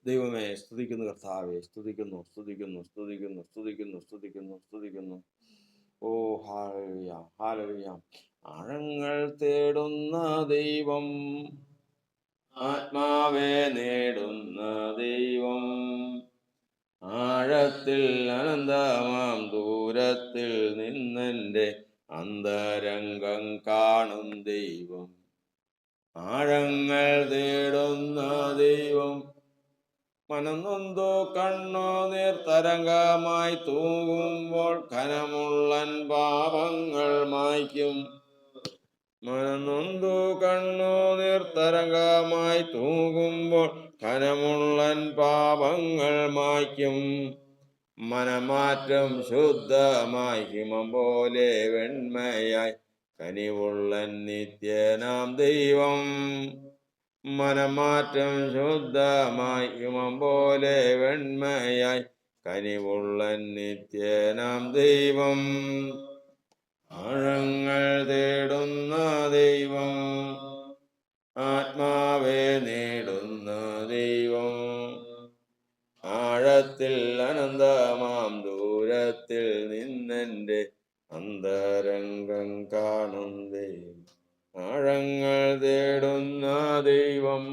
ദൈവമേ സ്തുതിക്കുന്നു. കർത്താവെ സ്തുതിക്കുന്നു, സ്തുതിക്കുന്നു, സ്തുതിക്കുന്നു, സ്തുതിക്കുന്നു, സ്തുതിക്കുന്നു, സ്തുതിക്കുന്നു. ഓ ഹല്ലേലൂയ, ഹല്ലേലൂയ. ആഴങ്ങൾ തേടുന്ന ദൈവം, ആത്മാവെ നേടുന്ന ദൈവം, ആഴത്തിൽ അനന്തമാം ദൂരത്തിൽ നിന്നെൻ്റെ അന്തരംഗം കാണും ദൈവം. ആഴങ്ങൾ തേടുന്ന ദൈവം, മനംനൊന്തോ കണ്ണോ നീർത്തരംഗമായി തൂകുമ്പോൾ കനമുള്ളൻ പാപങ്ങൾ മായ്ക്കും. മനംനൊന്തോ കണ്ണോ നീർത്തരംഗമായി തൂകുമ്പോൾ കനമുള്ളൻ പാപങ്ങൾ മായ്ക്കും. മനമാറ്റം ശുദ്ധമായി ഹിമം പോലെ വെണ്മയായി കനിവുള്ളൻ നിത്യനാം ദൈവം. മനമാറ്റം ശുദ്ധമായി ഹിമം പോലെ വെണ്മയായി കനിവുള്ളൻ നിത്യനാം ദൈവം. ആഴങ്ങൾ തേടുന്ന ദൈവം, ആത്മാവെ നേടുന്ന ദൈവം, ആഴത്തിൽ അനന്തമാം ദൂരത്തിൽ നിന്നെൻ്റെ അന്തരംഗം കാണും ദൈവം. ആഴങ്ങൾ തേടുന്ന ദൈവം.